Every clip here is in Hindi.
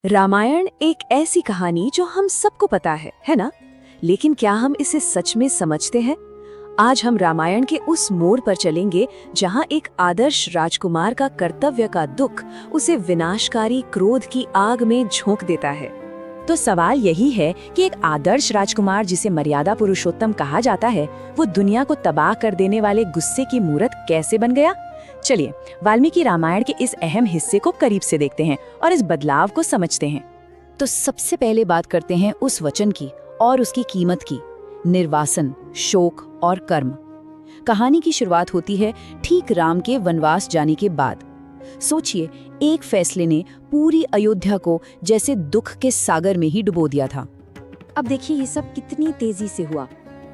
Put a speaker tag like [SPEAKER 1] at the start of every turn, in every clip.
[SPEAKER 1] रामायण एक ऐसी कहानी जो हम सबको पता है ना? लेकिन क्या हम इसे सच में समझते हैं? आज हम रामायण के उस मोड़ पर चलेंगे जहां एक आदर्श राजकुमार का कर्तव्य का दुख उसे विनाशकारी क्रोध की आग में झोंक देता है।
[SPEAKER 2] तो सवाल यही है कि एक आदर्श राजकुमार जिसे मर्यादा पुरुषोत्तम कहा जाता है, वो दुनिया को तबाह कर देने वाले गुस्से की मूरत कैसे बन गया? चलिए वाल्मीकि रामायण के इस अहम हिस्से को करीब से देखते हैं और इस बदलाव को समझते हैं। तो सबसे पहले बात करते हैं उस वचन की और उसकी कीमत की, निर्वासन, शोक और कर्म। कहानी की शुरुआत होती है ठीक राम के वनवास जाने के बाद। सोचिए, एक फैसले ने पूरी अयोध्या को जैसे दुख के सागर में ही डुबो दिया था।
[SPEAKER 1] अब देखिए ये सब कितनी तेजी से हुआ।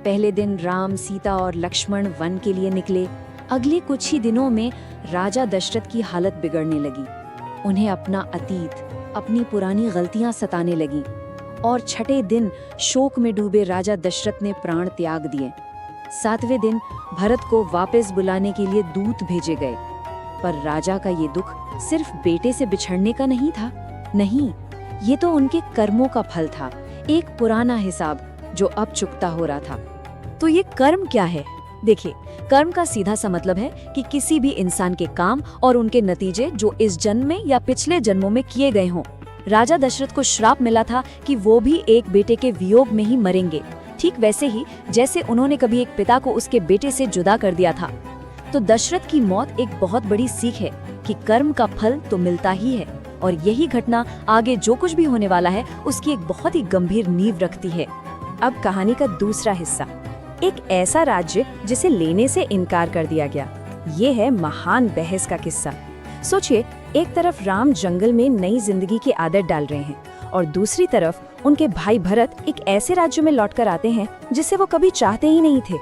[SPEAKER 1] पहले दिन राम, सीता और लक्ष्मण वन के लिए निकले। अगले कुछ ही दिनों में राजा दशरथ की हालत बिगड़ने लगी। उन्हें अपना अतीत, अपनी पुरानी गलतियां सताने लगी और छठे दिन शोक में डूबे राजा दशरथ ने प्राण त्याग दिए। सातवें दिन भरत को वापस बुलाने के लिए दूत भेजे गए, पर राजा का ये दुख सिर्फ बेटे से बिछड़ने का नहीं था। नहीं, ये तो उनके कर्मों का फल था, एक पुराना हिसाब जो अब चुकता हो रहा था। तो ये कर्म क्या है? देखिए, कर्म का सीधा सा मतलब है कि किसी भी इंसान के काम और उनके नतीजे जो इस जन्म में या पिछले जन्मों में किए गए हों। राजा दशरथ को श्राप मिला था कि वो भी एक बेटे के वियोग में ही मरेंगे, ठीक वैसे ही जैसे उन्होंने कभी एक पिता को उसके बेटे से जुदा कर दिया था। तो दशरथ की मौत एक बहुत बड़ी सीख है कि कर्म का फल तो मिलता ही है, और यही घटना आगे जो कुछ भी होने वाला है उसकी एक बहुत ही गंभीर नींव रखती है। अब कहानी का दूसरा हिस्सा, एक ऐसा राज्य जिसे लेने से इनकार कर दिया गया। ये है महान बहस का किस्सा। सोचिए, एक तरफ राम जंगल में नई जिंदगी की आदत डाल रहे हैं और दूसरी तरफ उनके भाई भरत एक ऐसे राज्य में लौटकर आते हैं जिसे वो कभी चाहते ही नहीं थे।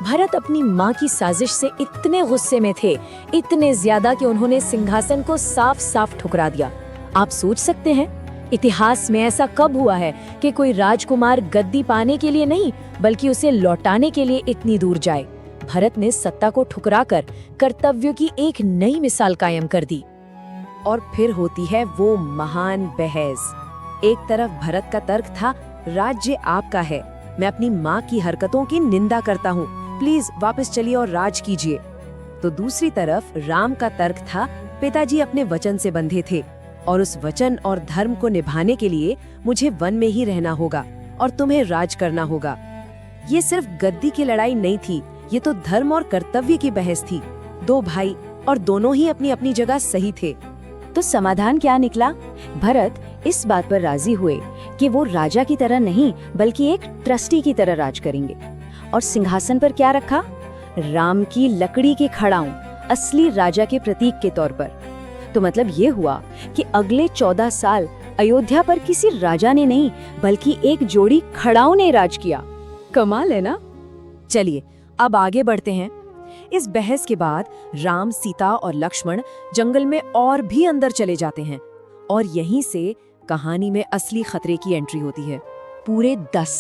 [SPEAKER 1] भरत अपनी माँ की साजिश से इतने गुस्से में थे, इतने ज्यादा कि उन्होंने सिंहासन को साफ साफ ठुकरा दिया। आप सोच सकते हैं, इतिहास में ऐसा कब हुआ है कि कोई राजकुमार गद्दी पाने के लिए नहीं बल्कि उसे लौटाने के लिए इतनी दूर जाए? भरत ने सत्ता को ठुकराकर कर्तव्य की एक नई मिसाल कायम कर दी। और फिर होती है वो महान बहस। एक तरफ भरत का तर्क था, राज्य आपका है, मैं अपनी माँ की हरकतों की निंदा करता हूँ, प्लीज वापस चलिए और राज कीजिए। तो दूसरी तरफ राम का तर्क था, पिताजी अपने वचन से बंधे थे और उस वचन और धर्म को निभाने के लिए मुझे वन में ही रहना होगा और तुम्हें राज करना होगा। ये सिर्फ गद्दी की लड़ाई नहीं थी, ये तो धर्म और कर्तव्य की बहस थी। दो भाई और दोनों ही अपनी अपनी जगह सही थे।
[SPEAKER 2] तो समाधान क्या निकला? भरत इस बात पर राजी हुए कि वो राजा की तरह नहीं बल्कि एक ट्रस्टी की तरह राज करेंगे। और सिंहासन पर क्या रखा? राम की लकड़ी के खड़ाऊं, असली राजा के प्रतीक के तौर पर। तो मतलब ये हुआ कि अगले 14 साल अयोध्या पर किसी राजा ने नहीं बल्कि एक जोड़ी खड़ाओं ने राज किया।
[SPEAKER 1] कमाल है ना? चलिए अब आगे बढ़ते हैं। इस बहस के बाद राम, सीता और लक्ष्मण जंगल में और भी अंदर चले जाते हैं और यहीं से कहानी में असली खतरे की एंट्री होती है। पूरे 10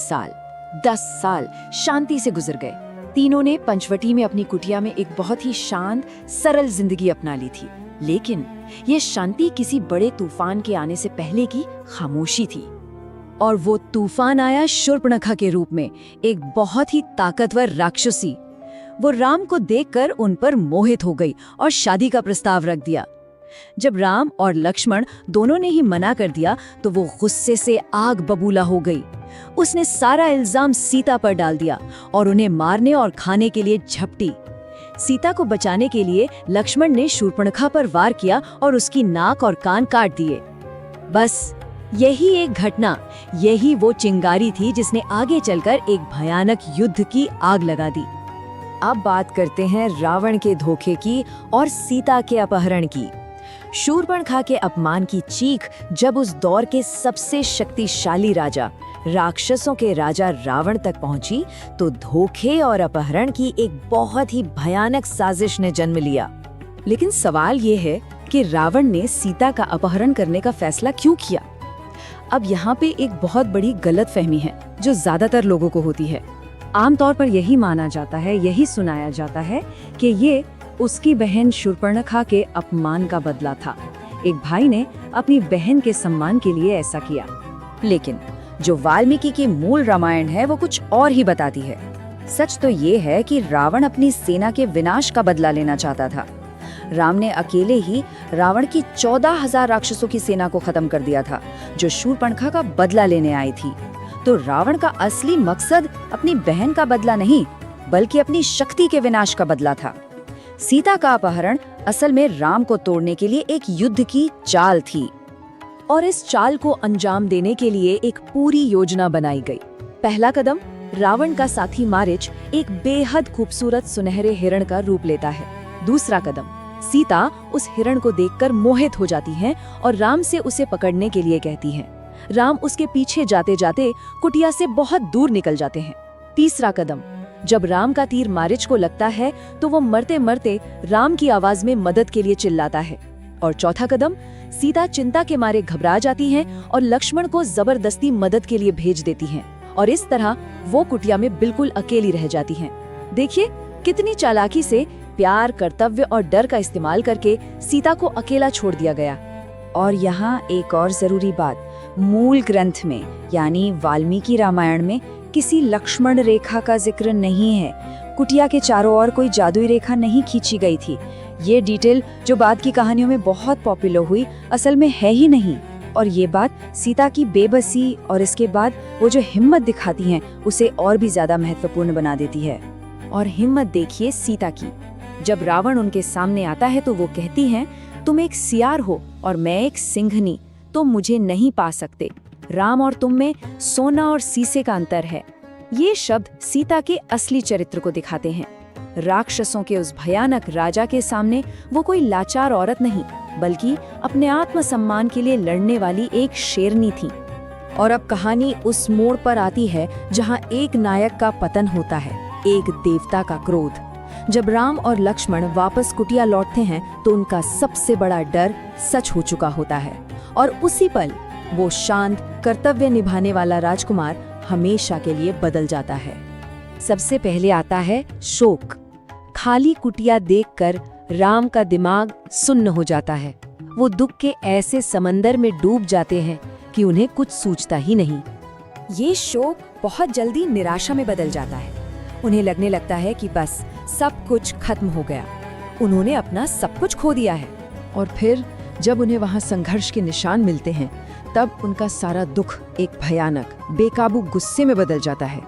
[SPEAKER 1] साल शांति से गुजर गए। तीनों ने पंचवटी में अपनी कुटिया में एक बहुत ही शांत, सरल जिंदगी अपना ली थी। लेकिन ये शांति किसी बड़े तूफान के आने से पहले की खामोशी थी। और वो तूफान आया शूर्पणखा के रूप में, एक बहुत ही ताकतवर राक्षसी। वो राम को देखकर उन पर मोहित हो गई और शादी का प्रस्ताव रख दिया। जब राम और लक्ष्मण दोनों ने ही मना कर दिया तो वो गुस्से से आग बबूला हो गई। उसने सारा इल्जाम सीता पर डाल दिया और उन्हें मारने और खाने के लिए झपटी। सीता को बचाने के लिए लक्ष्मण ने शूर्पणखा पर वार किया और उसकी नाक और कान काट दिए। बस यही एक घटना, यही वो चिंगारी थी जिसने आगे चलकर एक भयानक युद्ध की आग लगा दी। अब बात करते हैं रावण के धोखे की और सीता के अपहरण की। शूर्पणखा के अपमान की चीख जब उस दौर के सबसे शक्तिशाली राजा, राक्षसों के राजा रावण तक पहुंची, तो धोखे और अपहरण की एक बहुत ही भयानक साजिश ने जन्म लिया। लेकिन सवाल ये है कि रावण ने सीता का अपहरण करने का फैसला क्यों किया? अब यहाँ पे एक बहुत बड़ी गलतफहमी है जो ज्यादातर लोगों को होती है। आमतौर पर यही माना जाता है, यही सुनाया जाता है कि ये उसकी बहन शूर्पणखा के अपमान का बदला था।
[SPEAKER 2] एक भाई ने अपनी बहन के सम्मान के लिए ऐसा किया। लेकिन जो वाल्मीकि की मूल रामायण है वो कुछ और ही बताती है। सच तो ये है कि रावण अपनी सेना के विनाश का बदला लेना चाहता था। राम ने अकेले ही रावण की 14,000 राक्षसों की सेना को खत्म कर दिया था, जो शूर्पणखा का बदला लेने आई थी। तो रावण का असली मकसद अपनी बहन का बदला नहीं, बल्कि अपनी शक्ति के विनाश का बदला था। सीता का अपहरण असल में राम को तोड़ने के लिए एक युद्ध की चाल थी, और इस चाल को अंजाम देने के लिए एक पूरी योजना बनाई गई। पहला कदम, रावण का साथी मारीच एक बेहद खूबसूरत सुनहरे हिरण का रूप लेता है। दूसरा कदम, सीता उस हिरण को देखकर मोहित हो जाती है और राम से उसे पकड़ने के लिए कहती है। राम उसके पीछे जाते जाते कुटिया से बहुत दूर निकल जाते हैं। तीसरा कदम, जब राम का तीर मारीच को लगता है तो वो मरते मरते राम की आवाज में मदद के लिए चिल्लाता है। और चौथा कदम, सीता चिंता के मारे घबरा जाती हैं और लक्ष्मण को जबरदस्ती मदद के लिए भेज देती हैं, और इस तरह वो कुटिया में बिल्कुल अकेली रह जाती हैं। देखिए कितनी चालाकी से प्यार, कर्तव्य और डर का इस्तेमाल करके सीता को अकेला छोड़ दिया गया। और यहाँ एक और जरूरी बात, मूल ग्रंथ में यानी वाल्मीकि रामायण में किसी लक्ष्मण रेखा का जिक्र नहीं है। कुटिया के चारों ओर कोई जादुई रेखा नहीं खींची गई थी। ये डिटेल जो बाद की कहानियों में बहुत पॉपुलर हुई, असल में है ही नहीं। और ये बात सीता की बेबसी और इसके बाद वो जो हिम्मत दिखाती हैं उसे और भी ज्यादा महत्वपूर्ण बना देती है। और हिम्मत देखिए सीता की। जब रावण उनके सामने आता है तो वो कहती हैं, तुम एक सियार हो और मैं एक सिंघनी, तुम मुझे नहीं पा सकते। राम और तुम में सोना और सीसे का अंतर है। ये शब्द सीता के असली चरित्र को दिखाते हैं। राक्षसों के उस भयानक राजा के सामने वो कोई लाचार औरत नहीं, बल्कि अपने आत्मसम्मान के लिए लड़ने वाली एक शेरनी थी। और अब कहानी उस मोड़ पर आती है जहां एक नायक का पतन होता है, एक देवता का क्रोध। जब राम और लक्ष्मण वापस कुटिया लौटते हैं तो उनका सबसे बड़ा डर सच हो चुका होता है, और उसी पल वो शांत, कर्तव्य निभाने वाला राजकुमार हमेशा के लिए बदल जाता है। सबसे पहले आता है शोक। खाली कुटिया देखकर राम का दिमाग सुन्न हो जाता है। वो दुख के ऐसे समंदर में डूब जाते हैं कि उन्हें कुछ सूझता ही नहीं। ये शोक बहुत जल्दी निराशा में बदल जाता है। उन्हें लगने लगता है कि बस सब कुछ खत्म हो गया, उन्होंने अपना सब कुछ खो दिया है।
[SPEAKER 3] और फिर जब उन्हें वहां संघर्ष के निशान मिलते हैं, तब उनका सारा दुख एक भयानक, बेकाबू गुस्से में बदल जाता है।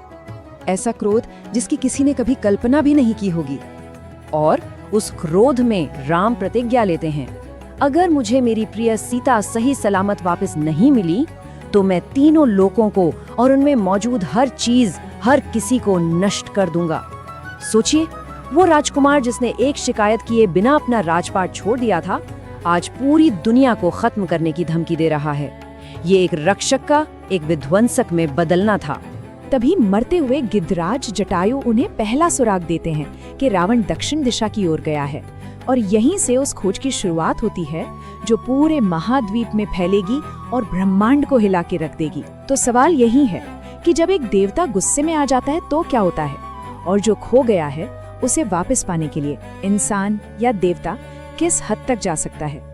[SPEAKER 3] ऐसा क्रोध जिसकी किसी ने कभी कल्पना भी नहीं की होगी।
[SPEAKER 1] और उस क्रोध में राम प्रतिज्ञा लेते हैं, अगर मुझे मेरी प्रिय सीता सही सलामत वापस नहीं मिली तो मैं तीनों लोकों को और उनमें मौजूद हर चीज, हर किसी को नष्ट कर दूंगा। सोचिए, वो राजकुमार जिसने एक शिकायत किए बिना अपना राजपाट छोड़ दिया था, आज पूरी दुनिया को खत्म करने की धमकी दे रहा है। ये एक रक्षक का एक विध्वंसक में बदलना था।
[SPEAKER 2] तभी मरते हुए गिद्धराज जटायु उन्हें पहला सुराग देते हैं कि रावण दक्षिण दिशा की ओर गया है, और यहीं से उस खोज की शुरुआत होती है जो पूरे महाद्वीप में फैलेगी और ब्रह्मांड को हिला के रख देगी। तो सवाल यही है कि जब एक देवता गुस्से में आ जाता है तो क्या होता है, और जो खो गया है उसे वापस पाने के लिए इंसान या देवता किस हद तक जा सकता है।